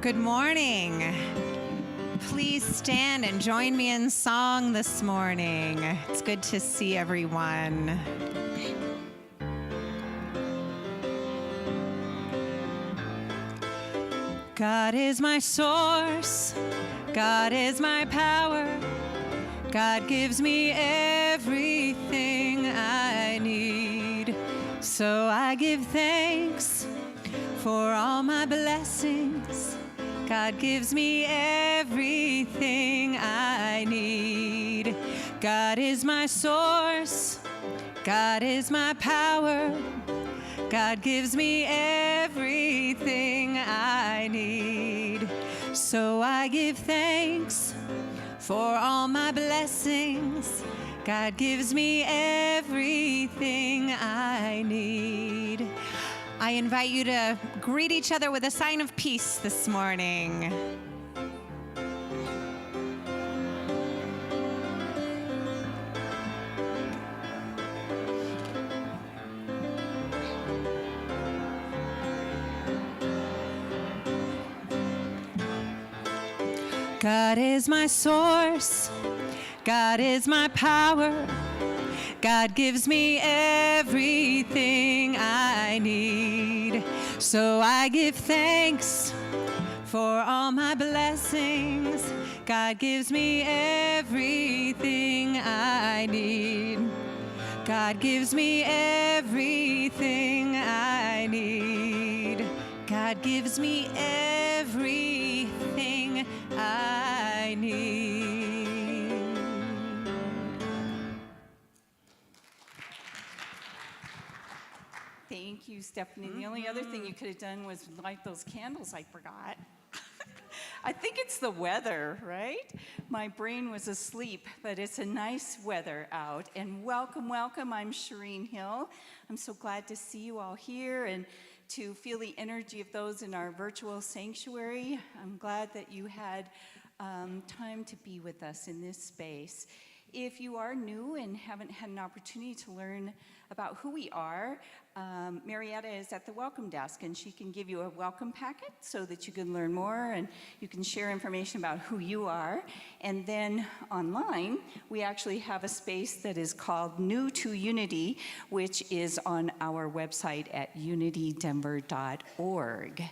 Good morning. Please stand and join me in song this morning. It's good to see everyone. God is my source. God is my power. God gives me everything I need. So I give thanks for all my blessings. God gives me everything I need. God is my source. God is my power. God gives me everything I need. So I give thanks for all my blessings. God gives me everything I need. I invite you to greet each other with a sign of peace this morning. God is my source. God is my power. God gives me everything I need. So I give thanks for all my blessings. God gives me everything I need. God gives me everything I need. God gives me everything I need. Thank you, Stephanie. The only other thing you could have done was light those candles. I forgot. I think it's the weather, right? My brain was asleep, but it's a nice weather out. And welcome, welcome. I'm Shireen Hill. I'm so glad to see you all here and to feel the energy of those in our virtual sanctuary. I'm glad that you had time to be with us in this space. If you are new and haven't had an opportunity to learn about who we are, Marietta is at the welcome desk, and she can give you a welcome packet so that you can learn more and you can share information about who you are. And then online, we actually have a space that is called New to Unity, which is on our website at unitydenver.org.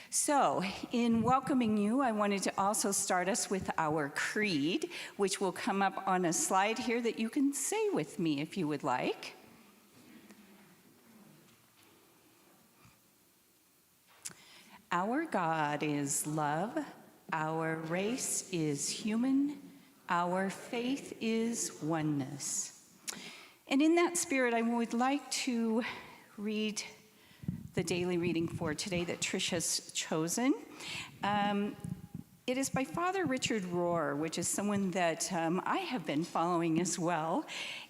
So, in welcoming you, I wanted to also start us with our creed, which will come up on a slide here that you can say with me if you would like. Our God is love, our race is human, our faith is oneness. And in that spirit, I would like to read the daily reading for today that Trish has chosen. It is by Father Richard Rohr, which is someone that I have been following as well.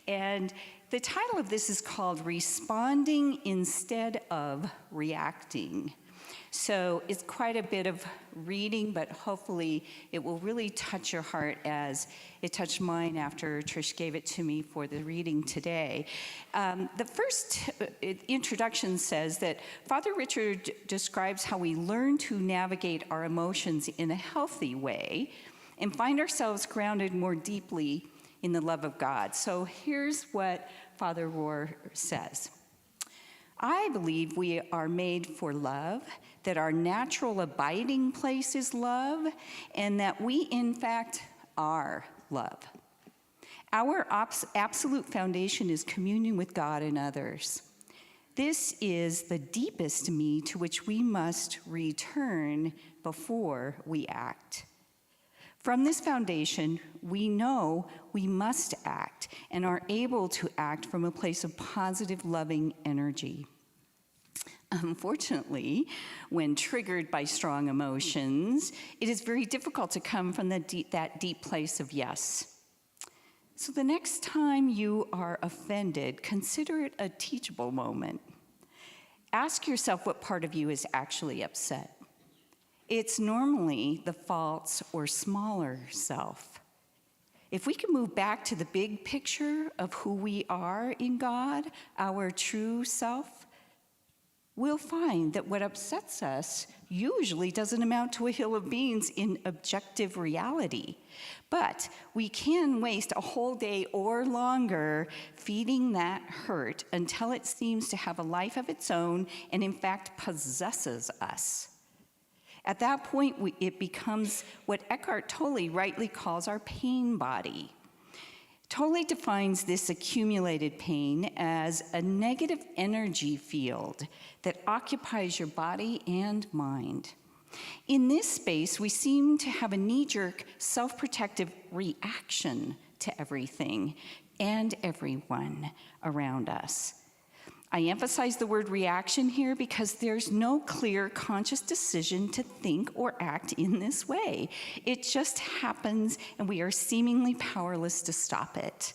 And the title of this is called Responding Instead of Reacting. So it's quite a bit of reading, but hopefully it will really touch your heart as it touched mine after Trish gave it to me for the reading today. The first introduction says that Father Richard describes how we learn to navigate our emotions in a healthy way and find ourselves grounded more deeply in the love of God. So here's what Father Rohr says. I believe we are made for love, that our natural abiding place is love, and that we, in fact, are love. Our absolute foundation is communion with God and others. This is the deepest me to which we must return before we act. From this foundation, we know we must act and are able to act from a place of positive, loving energy. Unfortunately, when triggered by strong emotions, it is very difficult to come from that deep place of yes. So the next time you are offended, consider it a teachable moment. Ask yourself what part of you is actually upset. It's normally the false or smaller self. If we can move back to the big picture of who we are in God, our true self, we'll find that what upsets us usually doesn't amount to a hill of beans in objective reality. But we can waste a whole day or longer feeding that hurt until it seems to have a life of its own and in fact possesses us. At that point, it becomes what Eckhart Tolle rightly calls our pain body. Tolle defines this accumulated pain as a negative energy field that occupies your body and mind. In this space, we seem to have a knee-jerk, self-protective reaction to everything and everyone around us. I emphasize the word reaction here because there's no clear conscious decision to think or act in this way. It just happens, and we are seemingly powerless to stop it.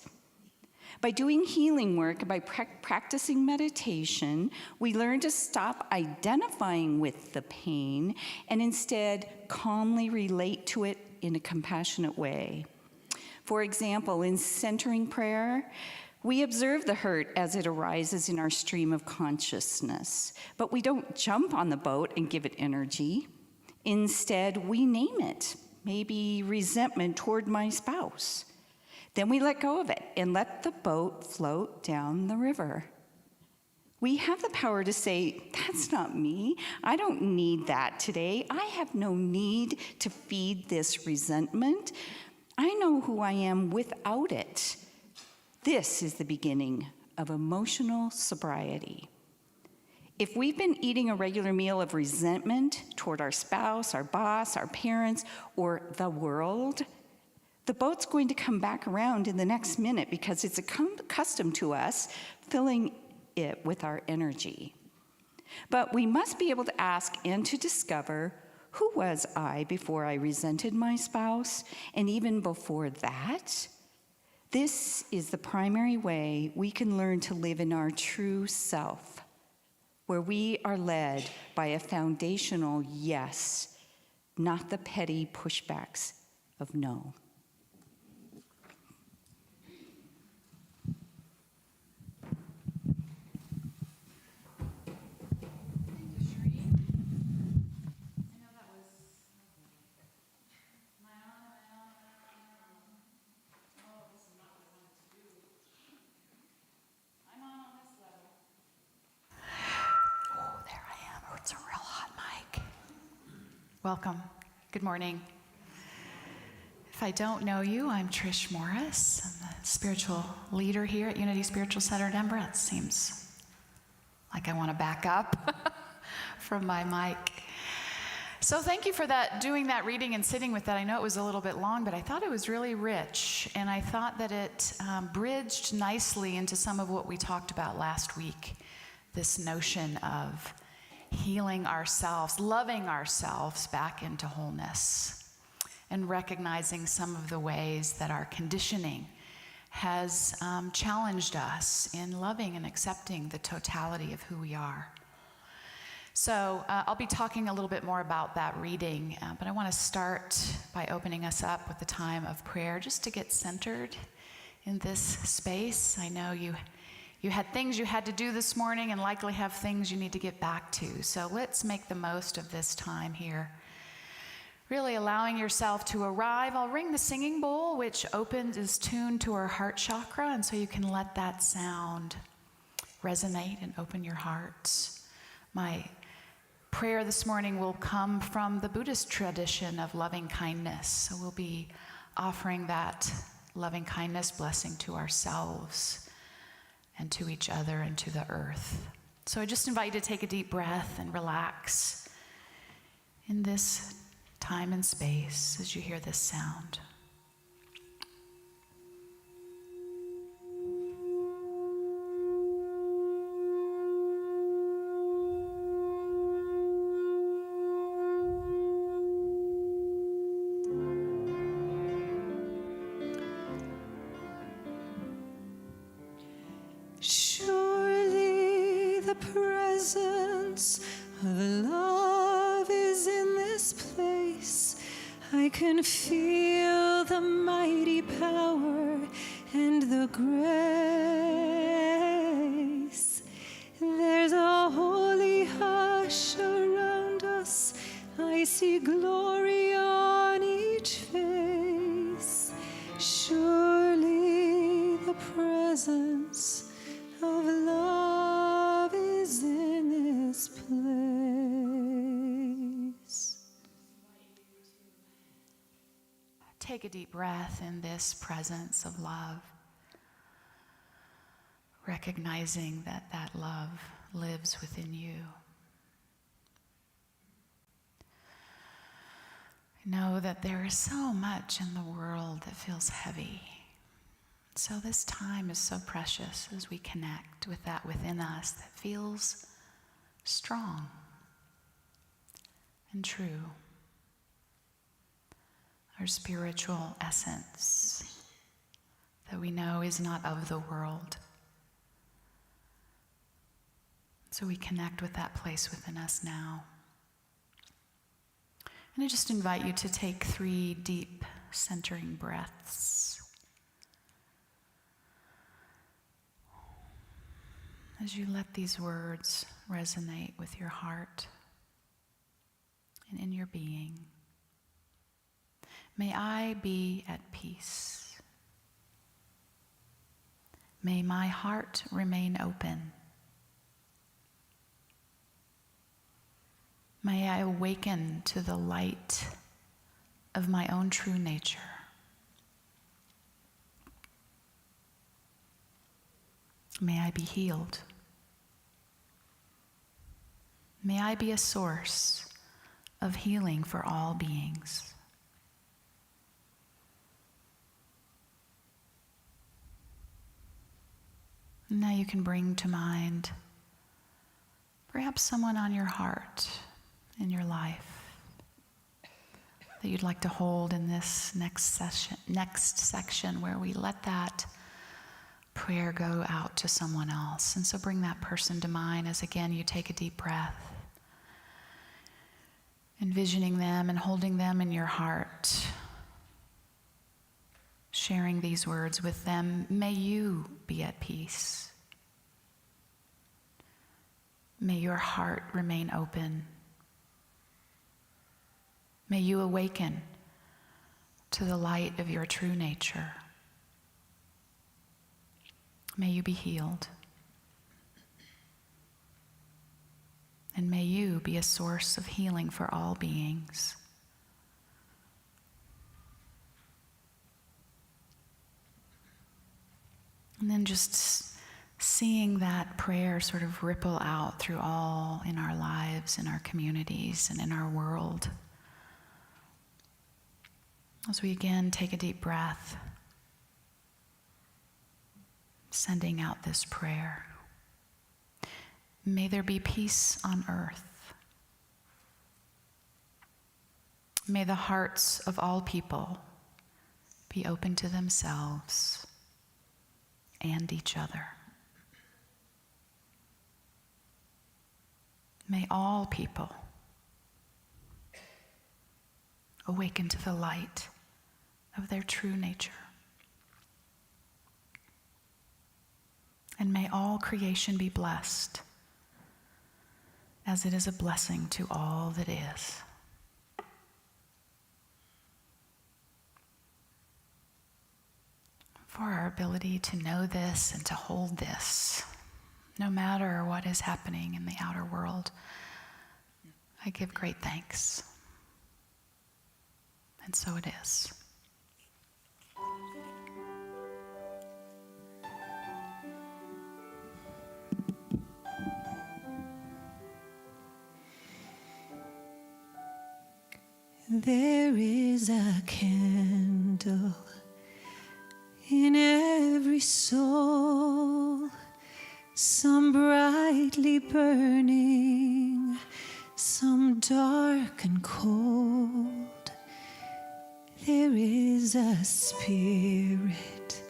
By doing healing work, by practicing meditation, we learn to stop identifying with the pain and instead calmly relate to it in a compassionate way. For example, in centering prayer, we observe the hurt as it arises in our stream of consciousness, but we don't jump on the boat and give it energy. Instead, we name it, maybe resentment toward my spouse. Then we let go of it and let the boat float down the river. We have the power to say, that's not me. I don't need that today. I have no need to feed this resentment. I know who I am without it. This is the beginning of emotional sobriety. If we've been eating a regular meal of resentment toward our spouse, our boss, our parents, or the world, the boat's going to come back around in the next minute because it's accustomed to us filling it with our energy. But we must be able to ask and to discover, who was I before I resented my spouse? And even before that? This is the primary way we can learn to live in our true self, where we are led by a foundational yes, not the petty pushbacks of no. Welcome. Good morning. If I don't know you, I'm Trish Morris. I'm the spiritual leader here at Unity Spiritual Center Denver. It seems like I want to back up from my mic. So thank you for that, doing that reading and sitting with that. I know it was a little bit long, but I thought it was really rich, and I thought that it bridged nicely into some of what we talked about last week, this notion of healing ourselves, loving ourselves back into wholeness, and recognizing some of the ways that our conditioning has challenged us in loving and accepting the totality of who we are. So I'll be talking a little bit more about that reading, but I want to start by opening us up with a time of prayer just to get centered in this space. I know you had things you had to do this morning and likely have things you need to get back to. So let's make the most of this time here. Really allowing yourself to arrive. I'll ring the singing bowl, which is tuned to our heart chakra, and so you can let that sound resonate and open your hearts. My prayer this morning will come from the Buddhist tradition of loving kindness. So we'll be offering that loving kindness blessing to ourselves and to each other and to the earth. So I just invite you to take a deep breath and relax in this time and space as you hear this sound. Surely the presence of love is in this place. I can feel the mighty power and the grace. There's a holy see glory on each face. Surely the presence of love is in this place. Take a deep breath in this presence of love, recognizing that that love lives within you. Know that there is so much in the world that feels heavy. So this time is so precious as we connect with that within us that feels strong and true. Our spiritual essence that we know is not of the world. So we connect with that place within us now. And I just invite you to take 3 deep centering breaths. As you let these words resonate with your heart and in your being. May I be at peace. May my heart remain open. May I awaken to the light of my own true nature. May I be healed. May I be a source of healing for all beings. Now you can bring to mind perhaps someone on your heart in your life that you'd like to hold in this next section where we let that prayer go out to someone else. And so bring that person to mind as again you take a deep breath, envisioning them and holding them in your heart, sharing these words with them. May you be at peace. May your heart remain open. May you awaken to the light of your true nature. May you be healed. And may you be a source of healing for all beings. And then just seeing that prayer sort of ripple out through all in our lives, in our communities, and in our world. As we again take a deep breath, sending out this prayer. May there be peace on earth. May the hearts of all people be open to themselves and each other. May all people awaken to the light of their true nature. And may all creation be blessed as it is a blessing to all that is. For our ability to know this and to hold this, no matter what is happening in the outer world, I give great thanks. And so it is. There is a candle in every soul, some brightly burning, some dark and cold. There is a spirit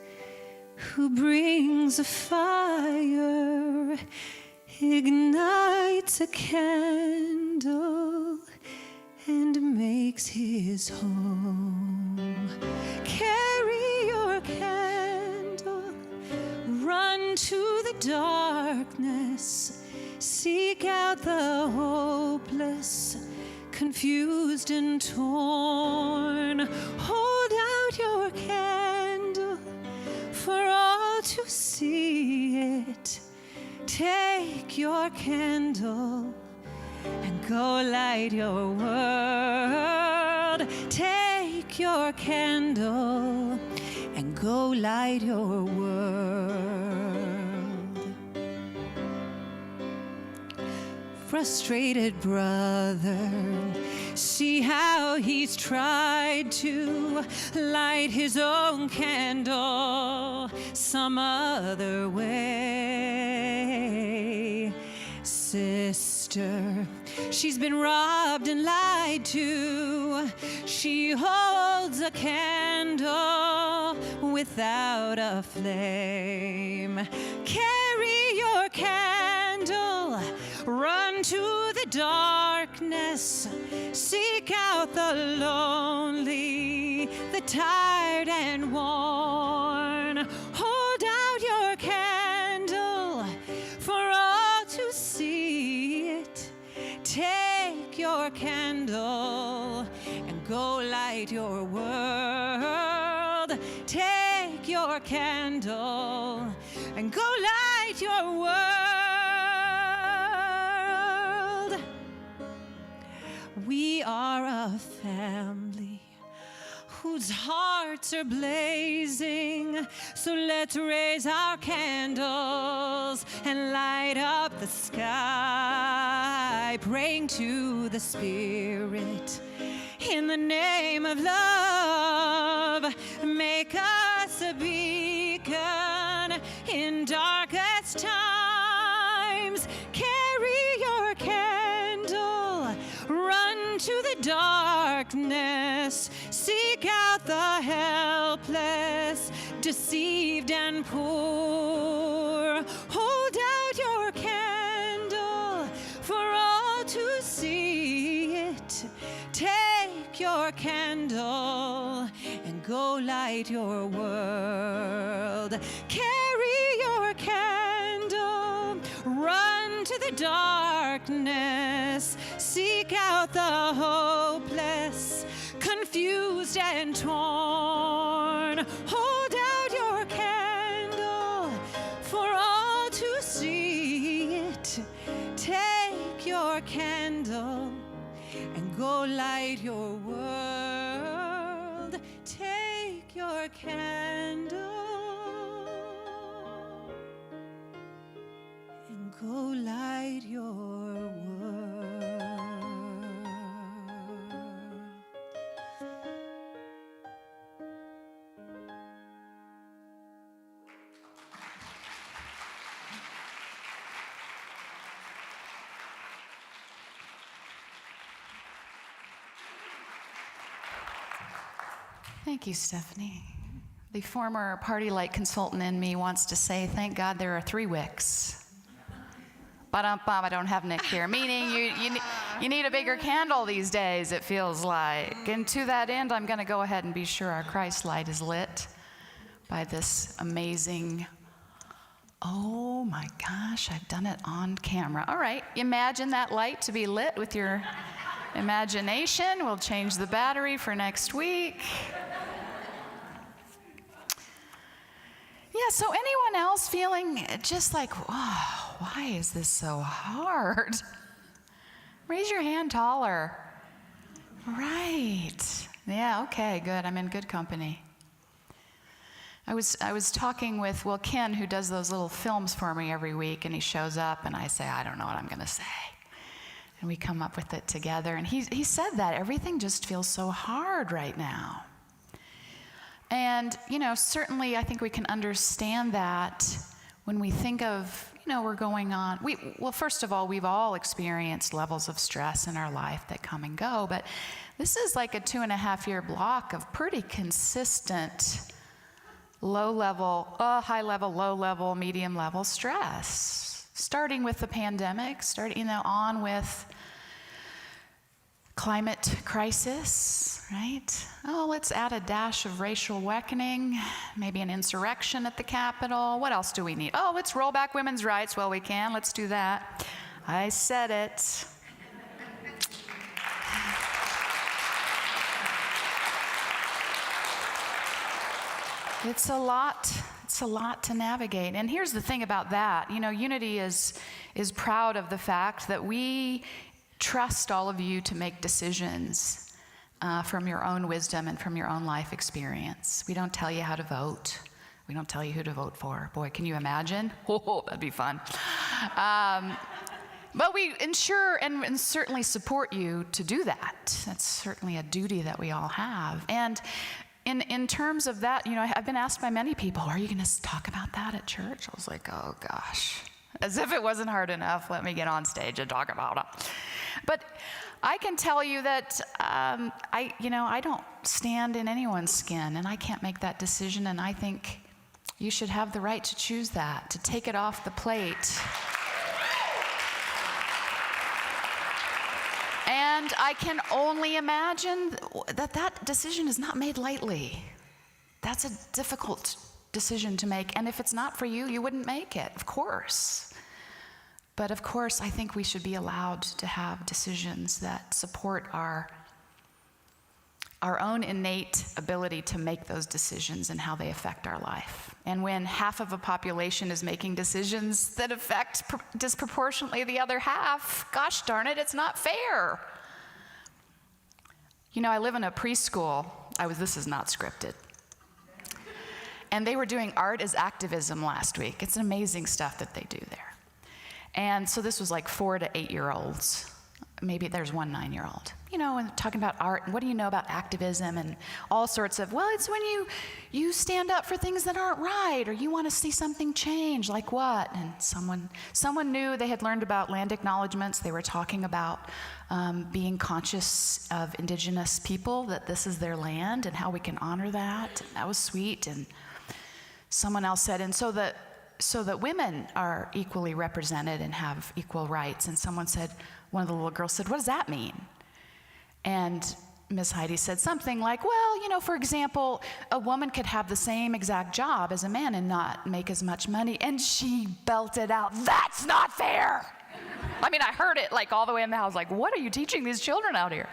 who brings a fire, ignites a candle, and makes his home. Carry your candle, run to the darkness, seek out the hopeless, confused and torn. Hold out your candle for all to see it. Take your candle and go light your world. Take your candle and go light your world. Frustrated brother, see how he's tried to light his own candle some other way. Sister, she's been robbed and lied to. She holds a candle without a flame. Carry your candle, run to the darkness, seek out the lonely, the tired and worn. Hold out your candle for all to see it. Take your candle and go light your world. Take your candle and go light your world. We are a family whose hearts are blazing, so let's raise our candles and light up the sky, praying to the Spirit in the name of love. Make us a beacon in darkest times. Carry your candle, run to the darkness, seek out the helpless, deceived and poor. Hold out your candle for all to see it. Take your candle and go light your world. Carry your candle, run to the darkness, seek out the hopeless, confused and torn. Hold out your candle for all to see it. Take your candle and go light your world. Take your candle and go light your world. Thank you, Stephanie. The former party light consultant in me wants to say, thank God there are 3 wicks. Ba-dum-bum, I don't have Nick here. Meaning you need a bigger candle these days, it feels like. And to that end, I'm going to go ahead and be sure our Christ light is lit by this amazing, oh my gosh, I've done it on camera. All right, imagine that light to be lit with your imagination. We'll change the battery for next week. Yeah, so anyone else feeling just like, oh, why is this so hard? Raise your hand taller. Right. Yeah, okay, good. I'm in good company. I was talking with, Ken, who does those little films for me every week, and he shows up, and I say, I don't know what I'm going to say. And we come up with it together. And he said that everything just feels so hard right now. And, certainly I think we can understand that when we think of, we're going on. First of all, we've all experienced levels of stress in our life that come and go. But this is like a 2.5-year block of pretty consistent high level, low level, medium level stress. Starting with the pandemic, on with climate crisis, right? Oh, let's add a dash of racial reckoning, maybe an insurrection at the Capitol. What else do we need? Oh, let's roll back women's rights. Well, we can. Let's do that. I said it. It's a lot. It's a lot to navigate. And here's the thing about that. You know, Unity is proud of the fact that we trust all of you to make decisions from your own wisdom and from your own life experience. We don't tell you how to vote. We don't tell you who to vote for. Boy, can you imagine? Oh, that'd be fun. But we ensure and certainly support you to do that. That's certainly a duty that we all have. And in terms of that, you know, I've been asked by many people, are you going to talk about that at church? I was like, oh gosh, as if it wasn't hard enough, let me get on stage and talk about it. But I can tell you that I don't stand in anyone's skin, and I can't make that decision, and I think you should have the right to choose that, to take it off the plate. And I can only imagine that decision is not made lightly. That's a difficult decision to make. And if it's not for you, you wouldn't make it, of course. But of course, I think we should be allowed to have decisions that support our own innate ability to make those decisions and how they affect our life. And when half of a population is making decisions that affect disproportionately the other half, gosh darn it, it's not fair. You know, I live in a preschool. This is not scripted. And they were doing art as activism last week. It's amazing stuff that they do there. And so this was like 4 to 8-year-olds. Maybe there's one 9-year-old, you know, and talking about art and what do you know about activism and all sorts of, well, it's when you stand up for things that aren't right or you want to see something change, like what? And someone knew, they had learned about land acknowledgements. They were talking about being conscious of indigenous people, that this is their land and how we can honor that. That was sweet. And someone else said, and so that women are equally represented and have equal rights. And someone said, one of the little girls said, what does that mean? And Miss Heidi said something like, well, you know, for example, a woman could have the same exact job as a man and not make as much money. And she belted out, that's not fair. I mean, I heard it like all the way in the house, like, what are you teaching these children out here?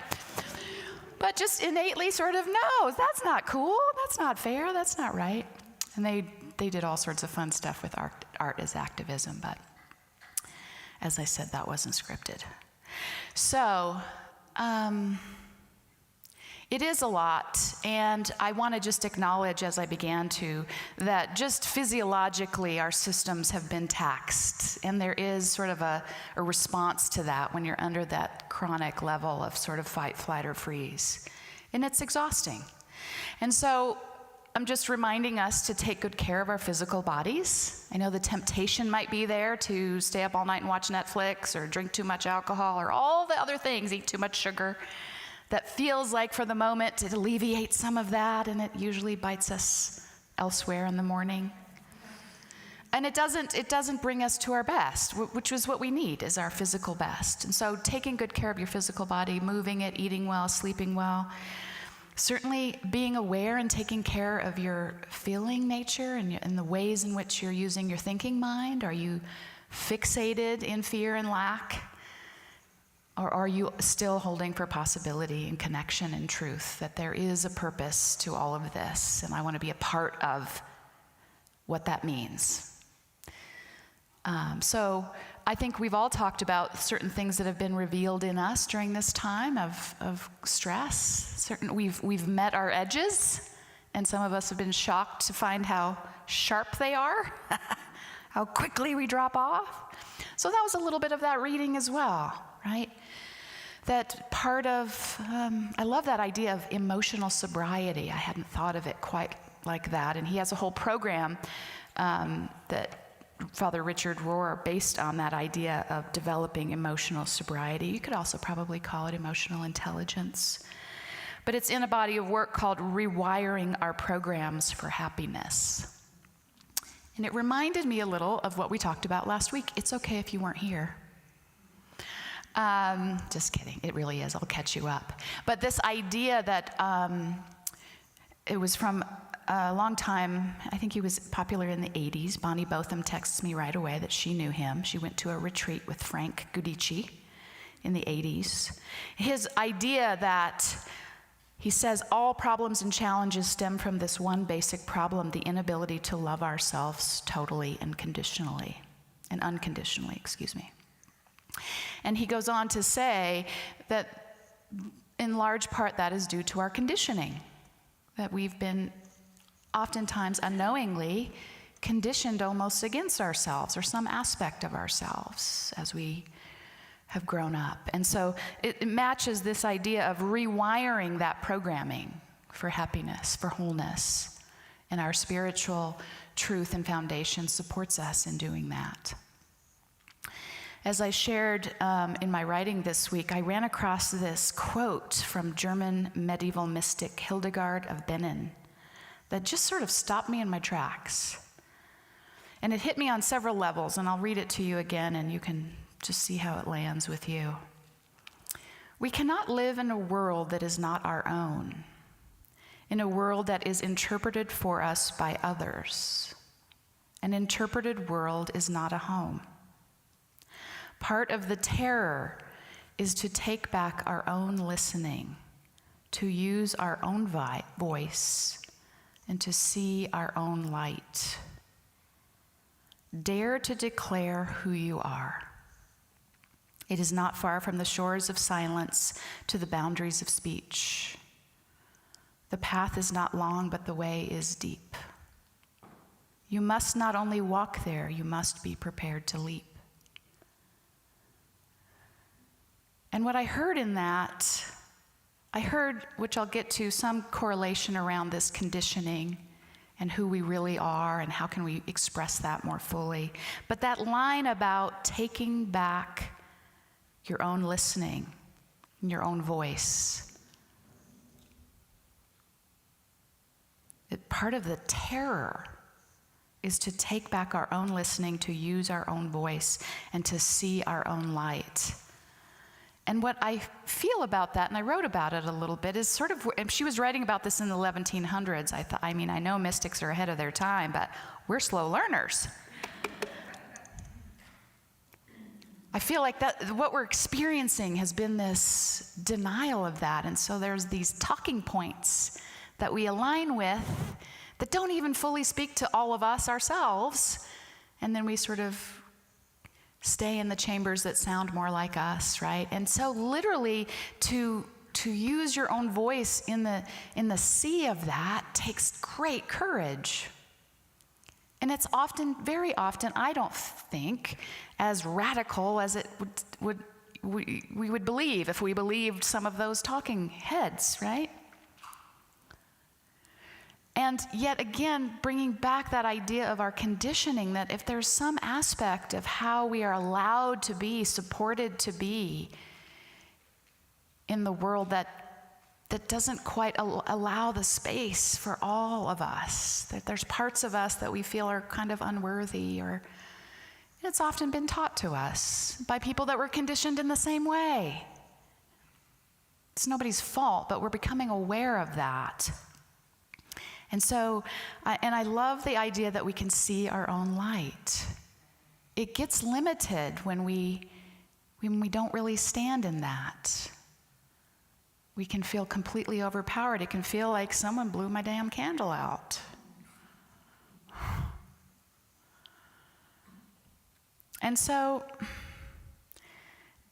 But just innately sort of, no, that's not cool. That's not fair. That's not right. And they did all sorts of fun stuff with art as activism. But as I said, that wasn't scripted. So it is a lot, and I want to just acknowledge, as I began to, that just physiologically our systems have been taxed, and there is sort of a response to that when you're under that chronic level of sort of fight, flight, or freeze, and it's exhausting. And so I'm just reminding us to take good care of our physical bodies. I know the temptation might be there to stay up all night and watch Netflix or drink too much alcohol or all the other things, eat too much sugar. That feels like for the moment it alleviates some of that, and it usually bites us elsewhere in the morning. And it doesn't bring us to our best, which is what we need, is our physical best. And so taking good care of your physical body, moving it, eating well, sleeping well, certainly being aware and taking care of your feeling nature and the ways in which you're using your thinking mind. Are you fixated in fear and lack? Or are you still holding for possibility and connection and truth, that there is a purpose to all of this, and I want to be a part of what that means? So I think we've all talked about certain things that have been revealed in us during this time of stress. We've met our edges, and some of us have been shocked to find how sharp they are, how quickly we drop off. So that was a little bit of that reading as well, right? That part of, I love that idea of emotional sobriety. I hadn't thought of it quite like that. And he has a whole program that Father Richard Rohr, based on that idea of developing emotional sobriety. You could also probably call it emotional intelligence. But it's in a body of work called Rewiring Our Programs for Happiness. And it reminded me a little of what we talked about last week. It's okay if you weren't here. Just kidding, it really is, I'll catch you up. But this idea that it was from a long time, I think he was popular in the 80s. Bonnie Botham texts me right away that she knew him. She went to a retreat with Frank Gudici in the 80s. His idea that He says all problems and challenges stem from this one basic problem, the inability to love ourselves totally and unconditionally, excuse me. And he goes on to say that in large part that is due to our conditioning, that we've been oftentimes unknowingly conditioned almost against ourselves or some aspect of ourselves as we have grown up. And so it matches this idea of rewiring that programming for happiness, for wholeness. And our spiritual truth and foundation supports us in doing that. As I shared in my writing this week, I ran across this quote from German medieval mystic Hildegard of Bingen that just sort of stopped me in my tracks. And it hit me on several levels, and I'll read it to you again, and you can just see how it lands with you. We cannot live in a world that is not our own, in a world that is interpreted for us by others. An interpreted world is not a home. Part of the terror is to take back our own listening, to use our own voice, and to see our own light. Dare to declare who you are. It is not far from the shores of silence to the boundaries of speech. The path is not long, but the way is deep. You must not only walk there, you must be prepared to leap. And what I heard in that, I heard, which I'll get to, some correlation around this conditioning and who we really are and how can we express that more fully. But that line about taking back your own listening, your own voice. Part of the terror is to take back our own listening, to use our own voice, and to see our own light. And what I feel about that, and I wrote about it a little bit, is sort of, and she was writing about this in the 1700s. I know mystics are ahead of their time, but we're slow learners. I feel like that what we're experiencing has been this denial of that. And so there's these talking points that we align with that don't even fully speak to all of us ourselves. And then we sort of stay in the chambers that sound more like us, right? And so literally to use your own voice in the sea of that takes great courage. And it's often, very often, I don't think, as radical as it we would believe if we believed some of those talking heads, right? And yet again, bringing back that idea of our conditioning, that if there's some aspect of how we are allowed to be, supported to be in the world that doesn't quite allow the space for all of us, that there's parts of us that we feel are kind of unworthy, or it's often been taught to us by people that were conditioned in the same way. It's nobody's fault, but we're becoming aware of that. And so, and I love the idea that we can see our own light. It gets limited when we don't really stand in that. We can feel completely overpowered. It can feel like someone blew my damn candle out. And so,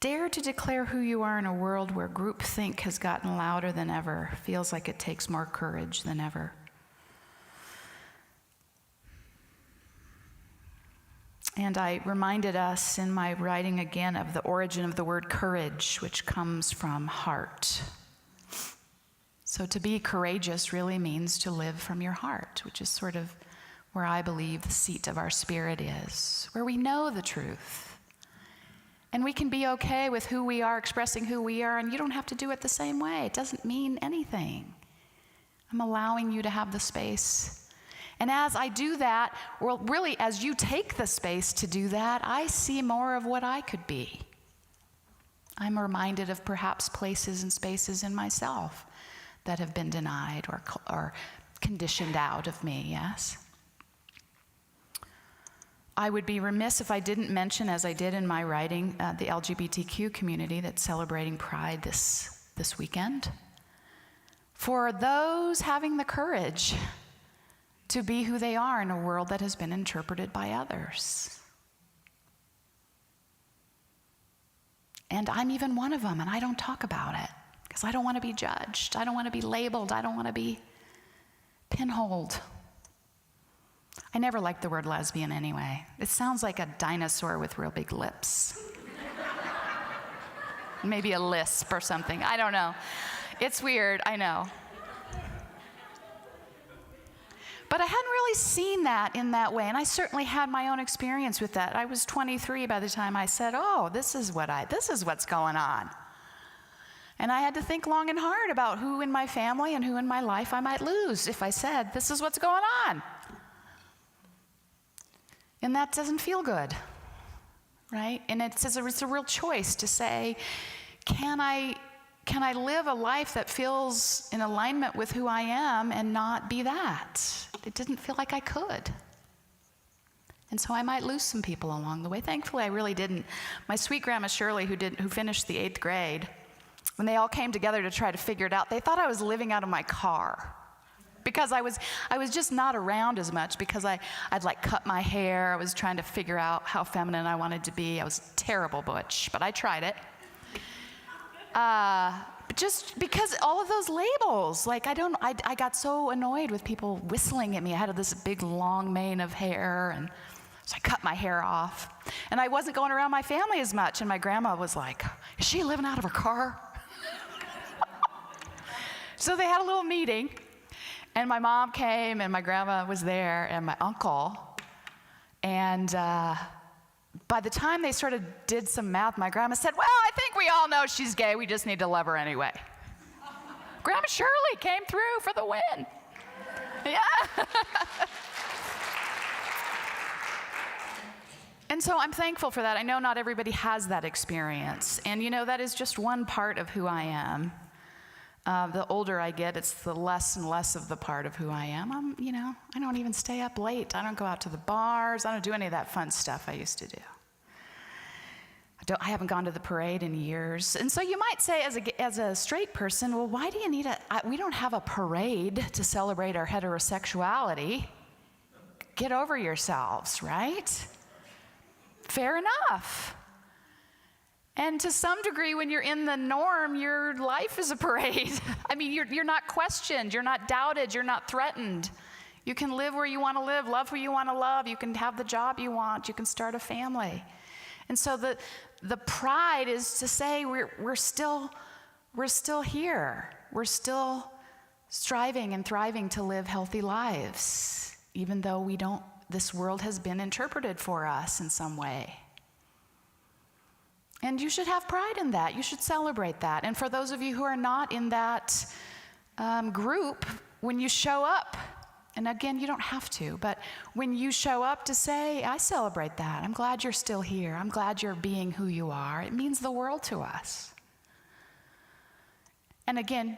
dare to declare who you are in a world where groupthink has gotten louder than ever. Feels like it takes more courage than ever. And I reminded us in my writing again of the origin of the word courage, which comes from heart. So to be courageous really means to live from your heart, which is sort of where I believe the seat of our spirit is, where we know the truth. And we can be okay with who we are, expressing who we are, and you don't have to do it the same way. It doesn't mean anything. I'm allowing you to have the space. And as I do that, or really as you take the space to do that, I see more of what I could be. I'm reminded of perhaps places and spaces in myself that have been denied or conditioned out of me, yes? I would be remiss if I didn't mention, as I did in my writing, the LGBTQ community that's celebrating Pride this weekend. for those having the courage to be who they are in a world that has been interpreted by others. And I'm even one of them, and I don't talk about it because I don't want to be judged. I don't want to be labeled. I don't want to be pinholed. I never liked the word lesbian anyway. It sounds like a dinosaur with real big lips. Maybe a lisp or something. I don't know. It's weird, I know. But I hadn't really seen that in that way, and I certainly had my own experience with that. I was 23 by the time I said, oh, this is what's going on. And I had to think long and hard about who in my family and who in my life I might lose if I said, this is what's going on. And that doesn't feel good, right? And it's a real choice to say, can I live a life that feels in alignment with who I am and not be that? It didn't feel like I could. And so I might lose some people along the way. Thankfully, I really didn't. My sweet grandma Shirley, who finished the 8th grade, when they all came together to try to figure it out, they thought I was living out of my car. Because I was just not around as much because I'd like cut my hair. I was trying to figure out how feminine I wanted to be. I was terrible butch, but I tried it. But just because all of those labels, like I got so annoyed with people whistling at me. I had this big long mane of hair, and so I cut my hair off. And I wasn't going around my family as much, and my grandma was like, is she living out of her car? So they had a little meeting, and my mom came, and my grandma was there, and my uncle, and by the time they sort of did some math, my grandma said, well, I think we all know she's gay. We just need to love her anyway. Grandma Shirley came through for the win. Yeah. And so I'm thankful for that. I know not everybody has that experience. And, that is just one part of who I am. The older I get, it's the less and less of the part of who I am. I don't even stay up late. I don't go out to the bars. I don't do any of that fun stuff I used to do. I haven't gone to the parade in years. And so you might say as a straight person, well, why do you need we don't have a parade to celebrate our heterosexuality. Get over yourselves, right? Fair enough. And to some degree, when you're in the norm, your life is a parade. I mean, you're not questioned, you're not doubted, you're not threatened. You can live where you want to live, love who you want to love, you can have the job you want, you can start a family. And so the pride is to say we're still here. We're still striving and thriving to live healthy lives, even though this world has been interpreted for us in some way. And you should have pride in that. You should celebrate that. And for those of you who are not in that group, when you show up, and again, you don't have to, but when you show up to say, I celebrate that. I'm glad you're still here. I'm glad you're being who you are. It means the world to us. And again,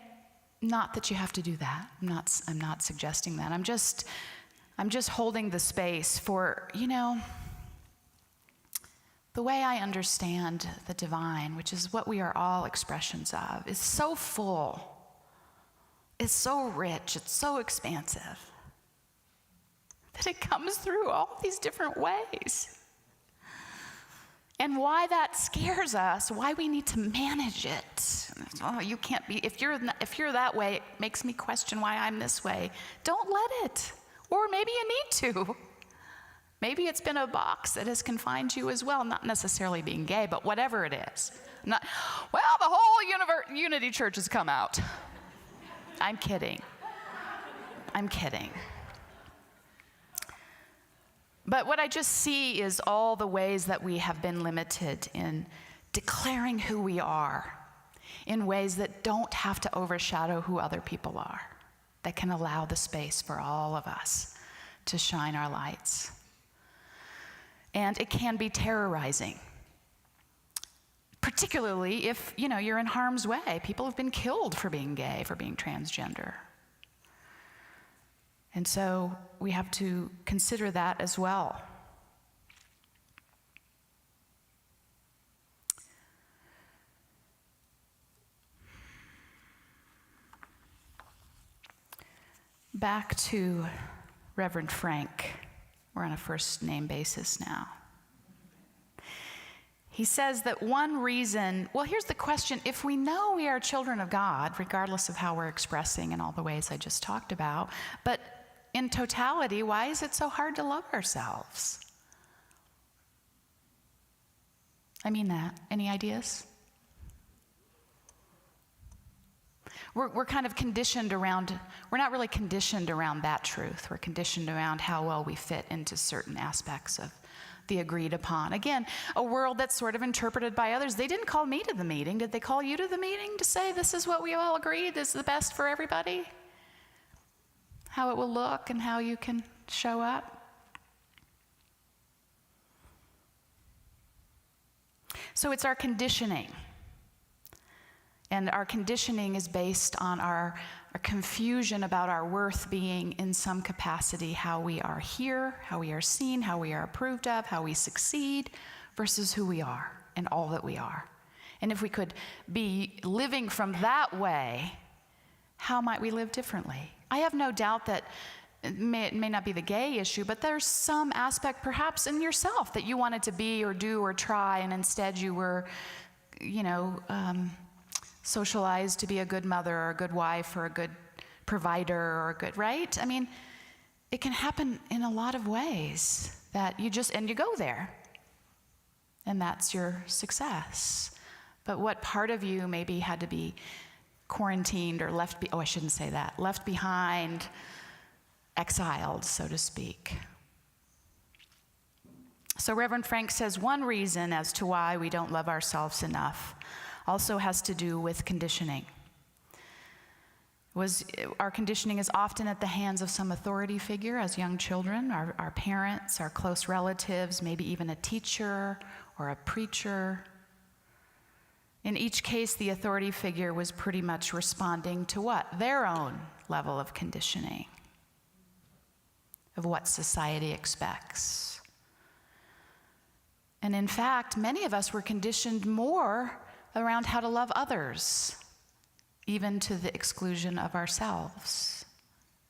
not that you have to do that. I'm not suggesting that. I'm just holding the space for, the way I understand the divine, which is what we are all expressions of, is so full, it's so rich, it's so expansive, that it comes through all these different ways. And why that scares us, why we need to manage it. Oh, you can't be, if you're that way, it makes me question why I'm this way. Don't let it. Or maybe you need to. Maybe it's been a box that has confined you as well, not necessarily being gay, but whatever it is. The whole Unity Church has come out. I'm kidding. But what I just see is all the ways that we have been limited in declaring who we are in ways that don't have to overshadow who other people are, that can allow the space for all of us to shine our lights. And it can be terrorizing, particularly if, you're in harm's way. People have been killed for being gay, for being transgender. And so we have to consider that as well. back to Reverend Frank. We're on a first name basis now. He says that one reason, well, here's the question. If we know we are children of God, regardless of how we're expressing in all the ways I just talked about, but in totality, why is it so hard to love ourselves? I mean that. Any ideas? We're kind of conditioned around, we're not really conditioned around that truth. We're conditioned around how well we fit into certain aspects of the agreed upon. Again, a world that's sort of interpreted by others. They didn't call me to the meeting. Did they call you to the meeting to say this is what we all agreed is the best for everybody? How it will look and how you can show up? So it's our conditioning. And our conditioning is based on our confusion about our worth being in some capacity, how we are here, how we are seen, how we are approved of, how we succeed, versus who we are and all that we are. And if we could be living from that way, how might we live differently? I have no doubt that it may not be the gay issue, but there's some aspect perhaps in yourself that you wanted to be or do or try, and instead you were, socialized to be a good mother or a good wife or a good provider or a good, right? I mean, it can happen in a lot of ways that you go there, and that's your success. But what part of you maybe had to be quarantined or left behind, exiled, so to speak. So Reverend Frank says one reason as to why we don't love ourselves enough also has to do with conditioning. Our conditioning is often at the hands of some authority figure as young children, our parents, our close relatives, maybe even a teacher or a preacher. In each case, the authority figure was pretty much responding to what? Their own level of conditioning, of what society expects. And in fact, many of us were conditioned more around how to love others, even to the exclusion of ourselves,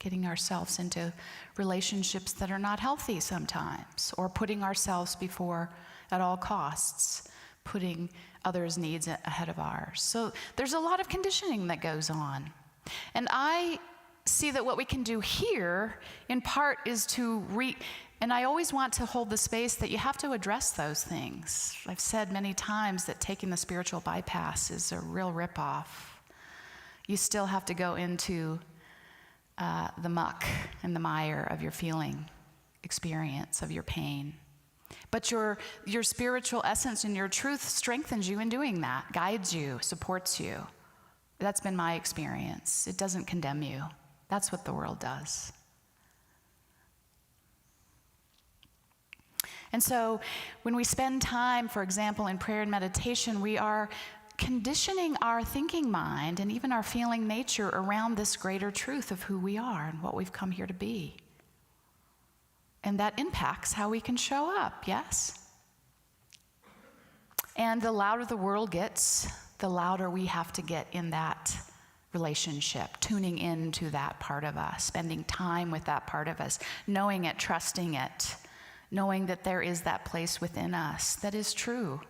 getting ourselves into relationships that are not healthy sometimes, or putting ourselves before at all costs, putting others' needs ahead of ours. So there's a lot of conditioning that goes on. And I see that what we can do here, in part, is and I always want to hold the space that you have to address those things. I've said many times that taking the spiritual bypass is a real ripoff. You still have to go into the muck and the mire of your feeling experience, of your pain. But your spiritual essence and your truth strengthens you in doing that, guides you, supports you. That's been my experience. It doesn't condemn you. That's what the world does. And so when we spend time, for example, in prayer and meditation, we are conditioning our thinking mind and even our feeling nature around this greater truth of who we are and what we've come here to be. And that impacts how we can show up, yes? And the louder the world gets, the louder we have to get in that relationship, tuning into that part of us, spending time with that part of us, knowing it, trusting it, knowing that there is that place within us that is true,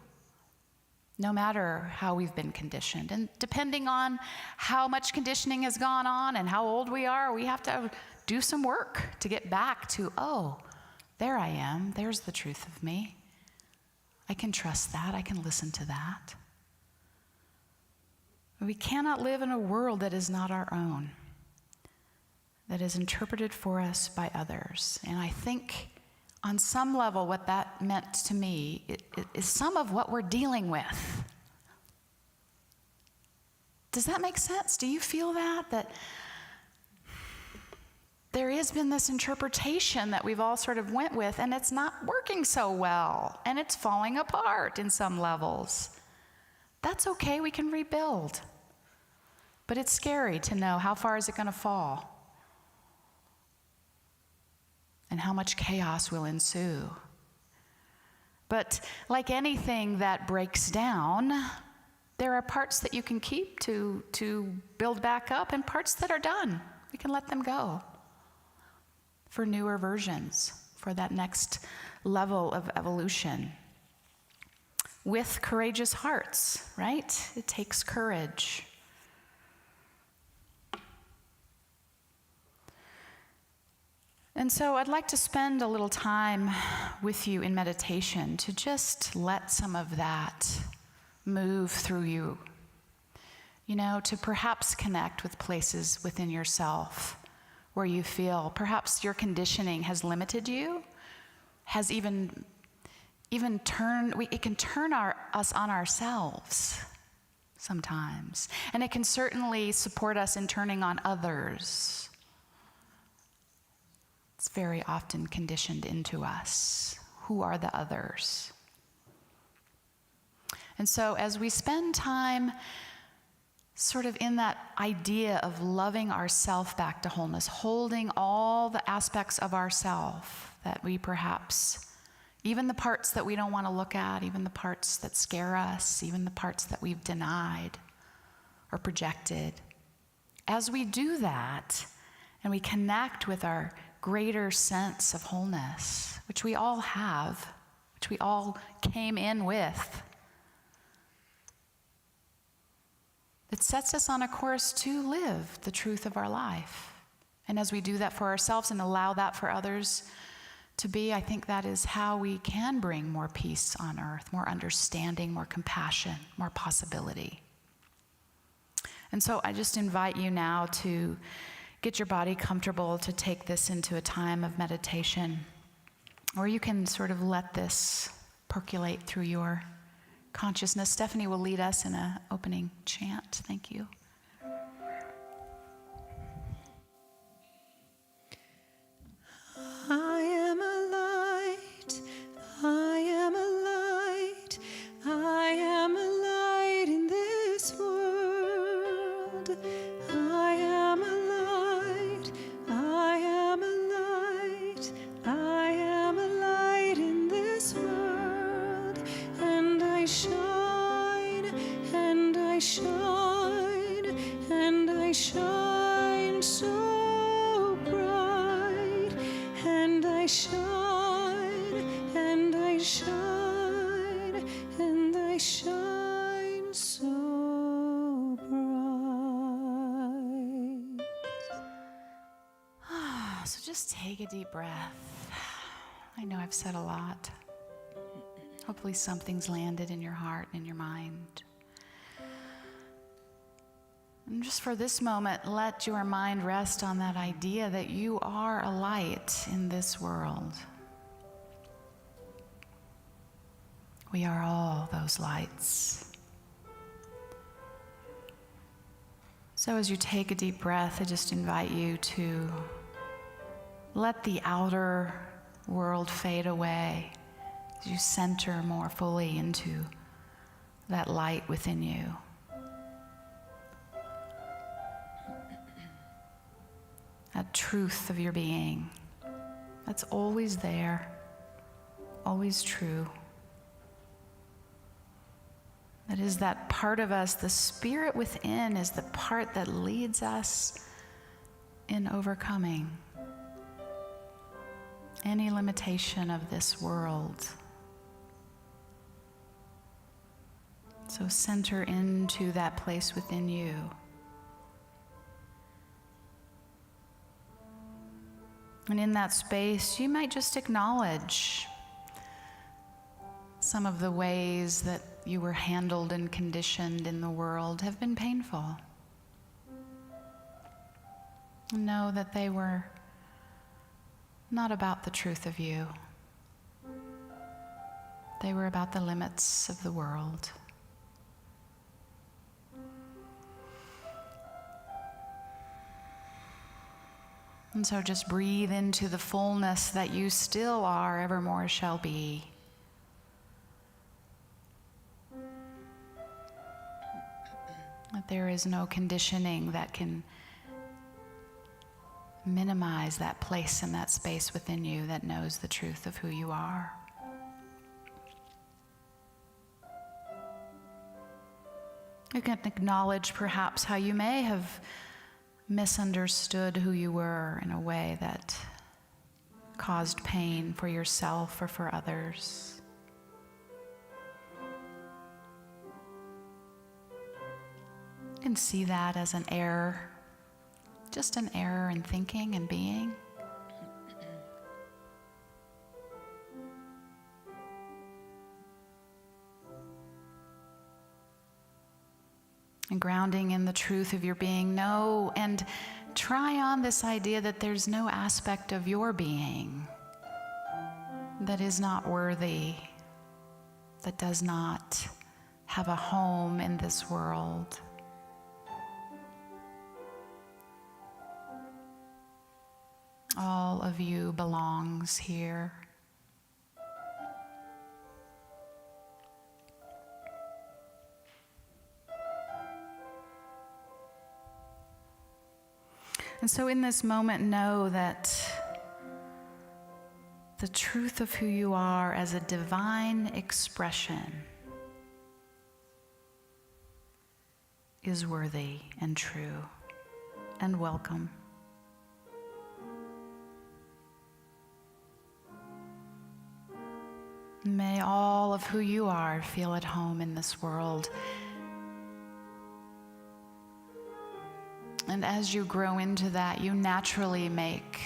no matter how we've been conditioned. And depending on how much conditioning has gone on and how old we are, we have to do some work to get back to, oh, there I am, there's the truth of me. I can trust that, I can listen to that. We cannot live in a world that is not our own, that is interpreted for us by others. And I think on some level, what that meant to me is some of what we're dealing with. Does that make sense? Do you feel that there has been this interpretation that we've all sort of went with, and it's not working so well, and it's falling apart in some levels? That's okay, we can rebuild. But it's scary to know how far is it going to fall? And how much chaos will ensue. But like anything that breaks down, there are parts that you can keep to build back up and parts that are done. We can let them go. for newer versions, for that next level of evolution. With courageous hearts, right? It takes courage. And so I'd like to spend a little time with you in meditation to just let some of that move through you. You know, to perhaps connect with places within yourself where you feel perhaps your conditioning has limited you, has it can turn us on ourselves sometimes. And it can certainly support us in turning on others. It's very often conditioned into us. Who are the others? And so as we spend time sort of in that idea of loving ourself back to wholeness, holding all the aspects of ourself that we perhaps, even the parts that we don't want to look at, even the parts that scare us, even the parts that we've denied or projected. As we do that and we connect with our greater sense of wholeness, which we all have, which we all came in with, it sets us on a course to live the truth of our life. And as we do that for ourselves and allow that for others to be, I think that is how we can bring more peace on earth, more understanding, more compassion, more possibility. And so I just invite you now to get your body comfortable to take this into a time of meditation, or you can sort of let this percolate through your consciousness. Stephanie will lead us in an opening chant. Thank you. I am a light, I am a light, I am a light in this world. I am a light, I am a light, I am a light in this world. And I shine, and I shine, and I shine so bright. And I shine, and I shine, and I shine so bright. So just take a deep breath. I know I've said a lot. Hopefully something's landed in your heart and in your mind. And just for this moment, let your mind rest on that idea that you are a light in this world. We are all those lights. So as you take a deep breath, I just invite you to let the outer world fade away as you center more fully into that light within you. That truth of your being that's always there, always true. That is that part of us, the spirit within is the part that leads us in overcoming any limitation of this world. So center into that place within you. And in that space, you might just acknowledge some of the ways that you were handled and conditioned in the world have been painful. Know that they were not about the truth of you. They were about the limits of the world. And so just breathe into the fullness that you still are, evermore shall be. That there is no conditioning that can minimize that place and that space within you that knows the truth of who you are. You can acknowledge perhaps how you may have misunderstood who you were in a way that caused pain for yourself or for others. You can see that as an error, just an error in thinking and being. And grounding in the truth of your being, know and try on this idea that there's no aspect of your being that is not worthy, that does not have a home in this world. All of you belongs here. And so in this moment, know that the truth of who you are as a divine expression is worthy and true and welcome. May all of who you are feel at home in this world. And as you grow into that, you naturally make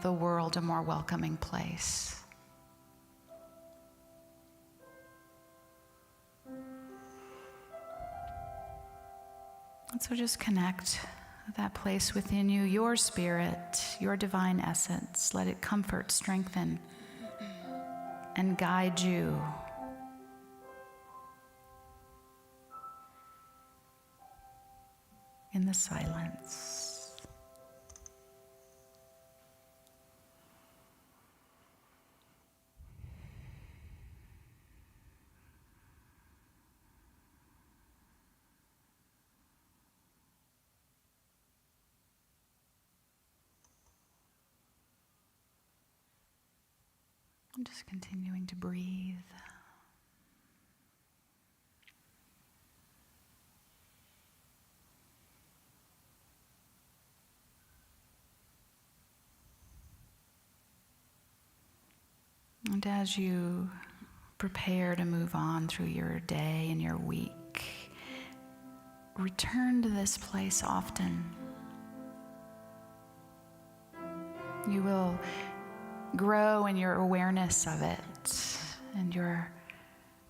the world a more welcoming place. And so just connect with that place within you, your spirit, your divine essence. Let it comfort, strengthen, and guide you. In the silence. I'm just continuing to breathe. And as you prepare to move on through your day and your week, return to this place often. You will grow in your awareness of it and your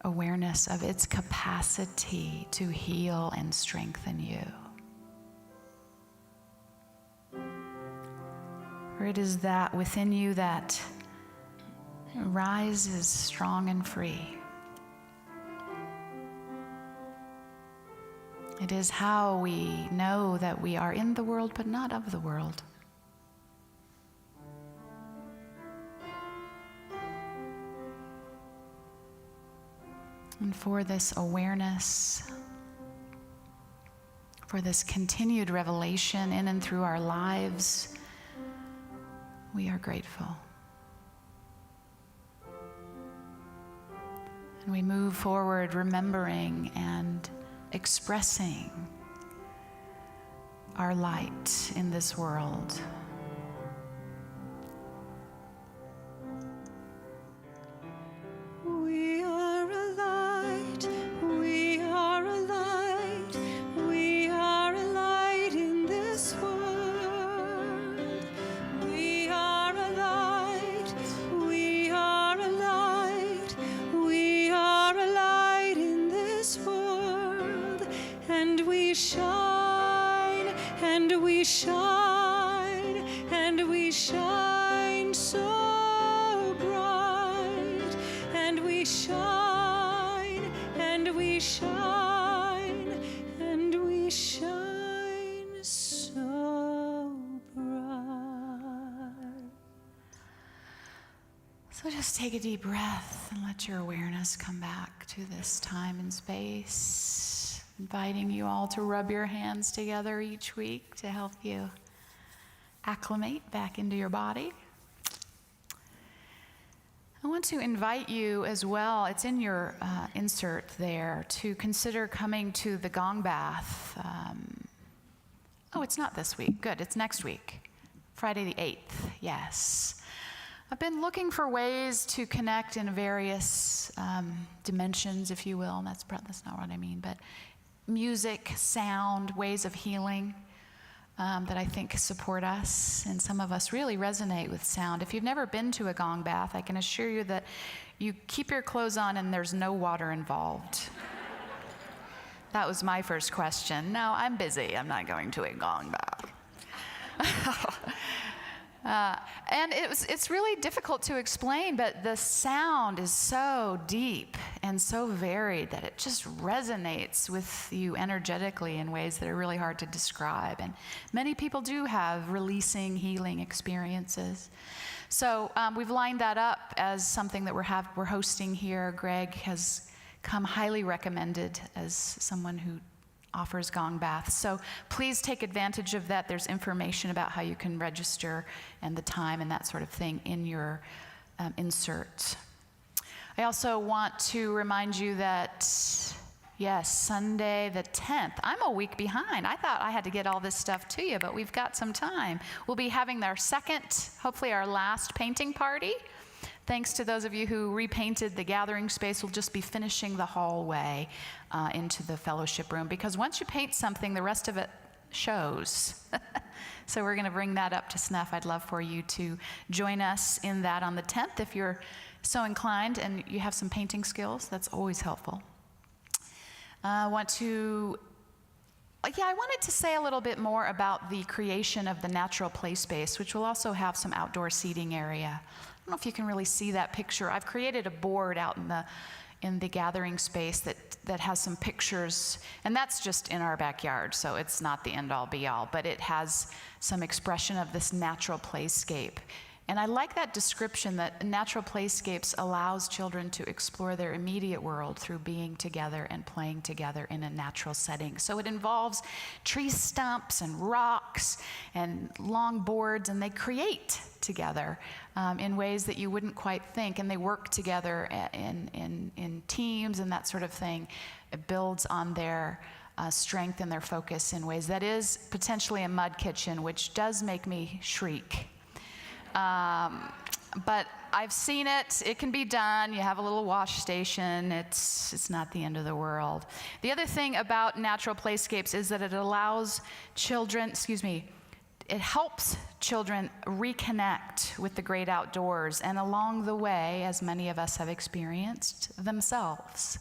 awareness of its capacity to heal and strengthen you. For it is that within you that rises strong and free. It is how we know that we are in the world but not of the world. And for this awareness, for this continued revelation in and through our lives, we are grateful. And we move forward remembering and expressing our light in this world. We are a light, we are a light, we are a light in this world. We are a light, we are a light, we are a light in this world. And we shine, and we shine, and we shine so bright. And we shine, and we shine, and we shine so bright. So just take a deep breath and let your awareness come back to this time and space, inviting you all to rub your hands together each week to help you acclimate back into your body. I want to invite you as well, it's in your insert there, to consider coming to the gong bath. It's not this week. Good, it's next week Friday the 8th, yes. I've been looking for ways to connect in various dimensions, if you will, and that's not what I mean, but music, sound, ways of healing that I think support us, and some of us really resonate with sound. If you've never been to a gong bath, I can assure you that you keep your clothes on and there's no water involved. That was my first question. No, I'm busy. I'm not going to a gong bath. And it's really difficult to explain, but the sound is so deep and so varied that it just resonates with you energetically in ways that are really hard to describe. And many people do have releasing, healing experiences. So we've lined that up as something that we're hosting here. Greg has come highly recommended as someone who offers gong baths. So please take advantage of that. There's information about how you can register and the time and that sort of thing in your insert. I also want to remind you that, yes, Sunday the 10th. I'm a week behind. I thought I had to get all this stuff to you, but we've got some time. We'll be having our second, hopefully our last painting party. Thanks to those of you who repainted the gathering space, we'll just be finishing the hallway into the fellowship room, because once you paint something, the rest of it shows. So we're going to bring that up to snuff. I'd love for you to join us in that on the 10th if you're so inclined and you have some painting skills. That's always helpful. I wanted to say a little bit more about the creation of the natural play space, which will also have some outdoor seating area. I don't know if you can really see that picture. I've created a board out in the gathering space that has some pictures, and that's just in our backyard, so it's not the end-all be-all, but it has some expression of this natural playscape. And I like that description that natural playscapes allows children to explore their immediate world through being together and playing together in a natural setting. So it involves tree stumps and rocks and long boards, and they create together in ways that you wouldn't quite think, and they work together in teams and that sort of thing. It builds on their strength and their focus in ways that is potentially a mud kitchen, which does make me shriek. But I've seen it. It can be done. You have a little wash station. It's not the end of the world. The other thing about natural playscapes is that it allows children, it helps children reconnect with the great outdoors, and along the way, as many of us have experienced, themselves.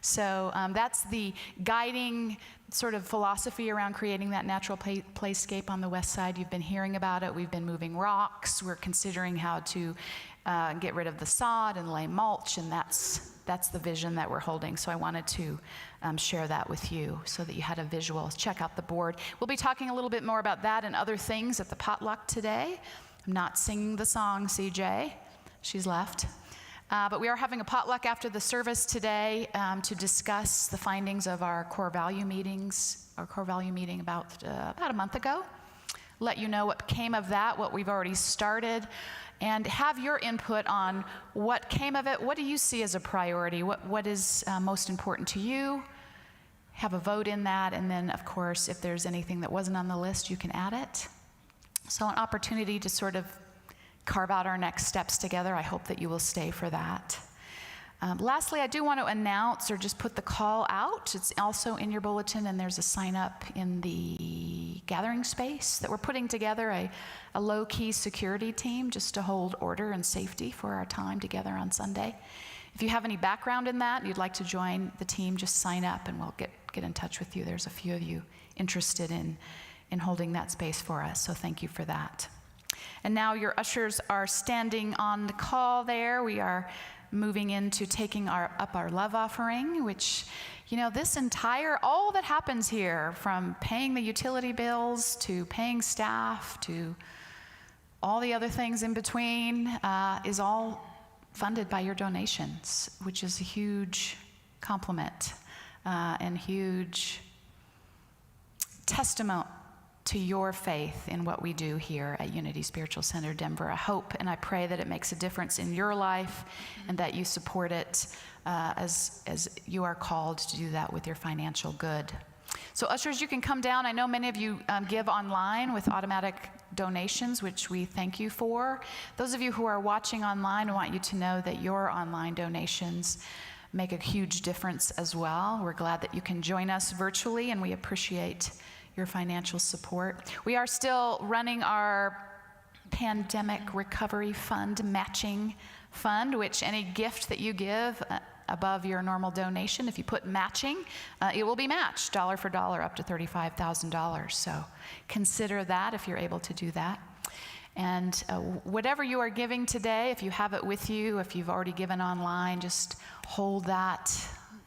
So that's the guiding sort of philosophy around creating that natural playscape on the west side. You've been hearing about it. We've been moving rocks. We're considering how to get rid of the sod and lay mulch, and that's the vision that we're holding. So I wanted to share that with you so that you had a visual. Check out the board. We'll be talking a little bit more about that and other things at the potluck today. I'm not singing the song, CJ. She's left. But we are having a potluck after the service today to discuss the findings of our core value meetings, our core value meeting about a month ago. Let you know what came of that, what we've already started, and have your input on what came of it. What do you see as a priority? What is most important to you? Have a vote in that, and then, of course, if there's anything that wasn't on the list, you can add it. So an opportunity to sort of carve out our next steps together. I hope that you will stay for that. Lastly, I do want to announce or just put the call out. It's also in your bulletin, and there's a sign up in the gathering space that we're putting together a low-key security team just to hold order and safety for our time together on Sunday. If you have any background in that and you'd like to join the team, just sign up and we'll get in touch with you. There's a few of you interested in holding that space for us, so thank you for that. And now your ushers are standing on the call there. We are moving into taking up our love offering, which, all that happens here, from paying the utility bills to paying staff to all the other things in between, is all funded by your donations, which is a huge compliment and huge testament to your faith in what we do here at Unity Spiritual Center Denver. I hope and I pray that it makes a difference in your life and that you support it as you are called to do that with your financial good. So ushers, you can come down. I know many of you give online with automatic donations, which we thank you for. Those of you who are watching online, I want you to know that your online donations make a huge difference as well. We're glad that you can join us virtually, and we appreciate your financial support. We are still running our Pandemic Recovery Fund matching fund, which any gift that you give above your normal donation, if you put matching, it will be matched dollar for dollar up to $35,000. So consider that if you're able to do that. And whatever you are giving today, if you have it with you, if you've already given online, just hold that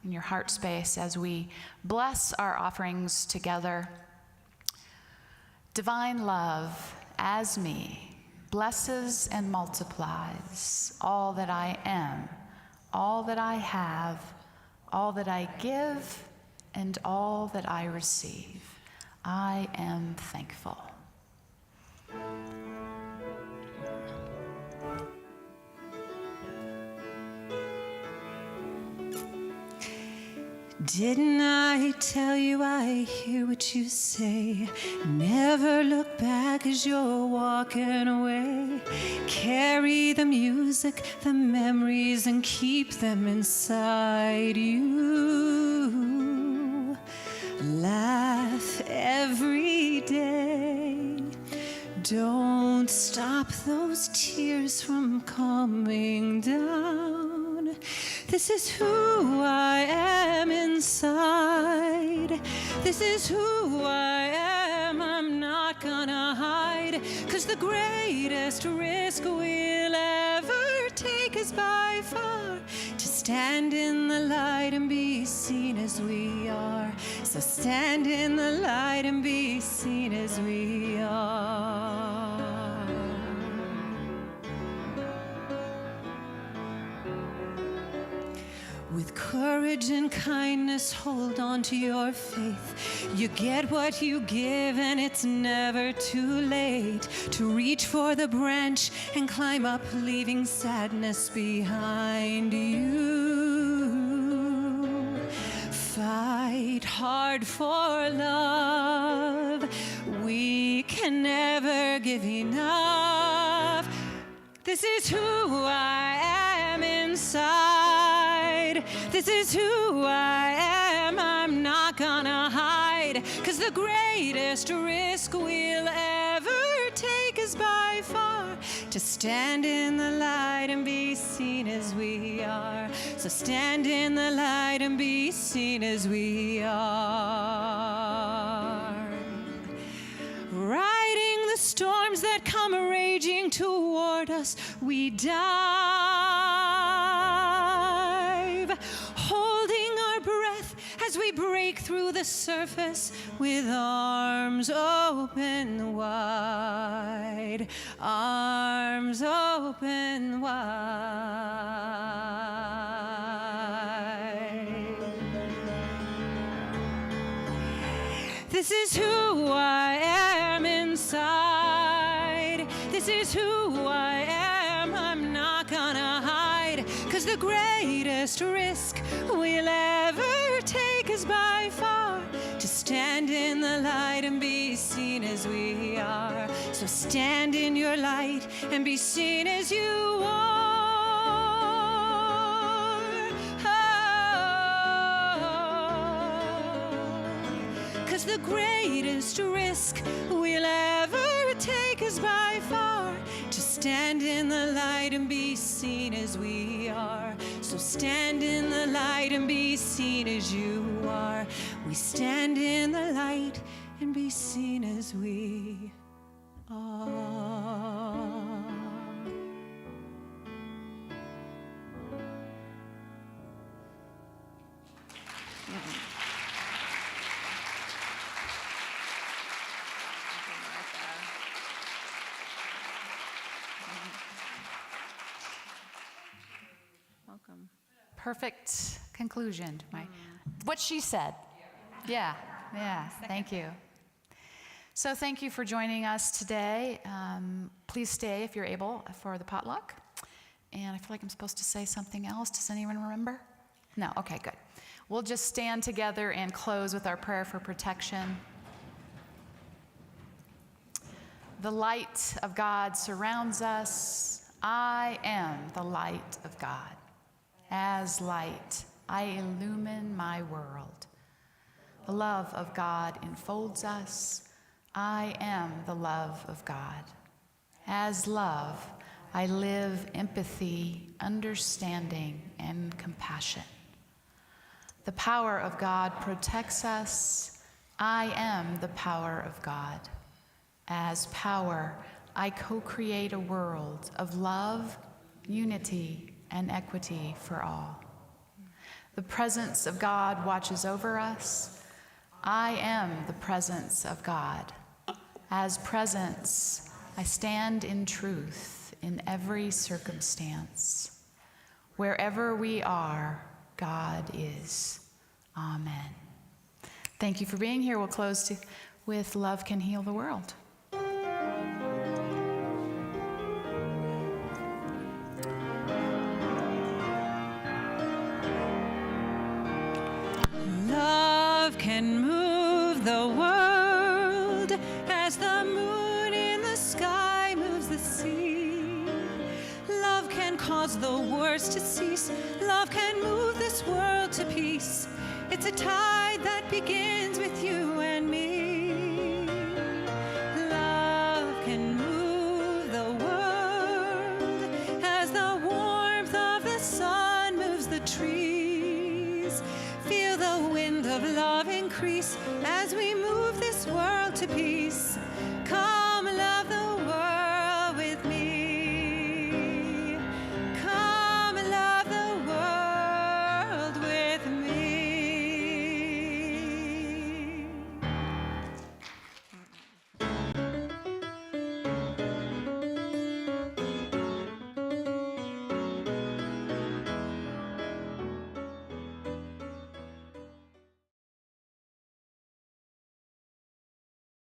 in your heart space as we bless our offerings together. Divine love as me blesses and multiplies all that I am, all that I have, all that I give, and all that I receive. I am thankful. Didn't I tell you I hear what you say? Never look back as you're walking away. Carry the music, the memories, and keep them inside you. Laugh every day. Don't stop those tears from coming down. This is who I am inside. This is who I am. I'm not gonna hide. 'Cause the greatest risk we'll ever take is by far to stand in the light and be seen as we are. So stand in the light and be seen as we are. With courage and kindness, hold on to your faith. You get what you give, and it's never too late to reach for the branch and climb up, leaving sadness behind you. Fight hard for love. We can never give enough. This is who I am inside. This is who I am. I'm not gonna hide. 'Cause the greatest risk we'll ever take is by far to stand in the light and be seen as we are. So stand in the light and be seen as we are. Riding the storms that come raging toward us, we dive, holding our breath as we break through the surface with arms open wide, arms open wide. This is who I am inside. This is who I am. I'm not gonna hide. 'Cause the greatest risk we'll ever take is by far to stand in the light and be seen as we are. So stand in your light and be seen as you are. The greatest risk we'll ever take is by far to stand in the light and be seen as we are. So stand in the light and be seen as you are. We stand in the light and be seen as we are. Welcome. Perfect conclusion to what she said. Yeah, thank you. So thank you for joining us today. Please stay if you're able for the potluck. And I feel like I'm supposed to say something else. Does anyone remember? No, okay, good. We'll just stand together and close with our prayer for protection. The light of God surrounds us. I am the light of God. As light, I illumine my world. The love of God enfolds us. I am the love of God. As love, I live empathy, understanding, and compassion. The power of God protects us. I am the power of God. As power, I co-create a world of love, unity, and equity for all. The presence of God watches over us. I am the presence of God. As presence, I stand in truth in every circumstance. Wherever we are, God is. Amen. Thank you for being here. We'll close with Love Can Heal the World. Love can move the world as the moon in the sky moves the sea. Love can cause the wars to cease. Love can move this world to peace. It's a tide that begins with you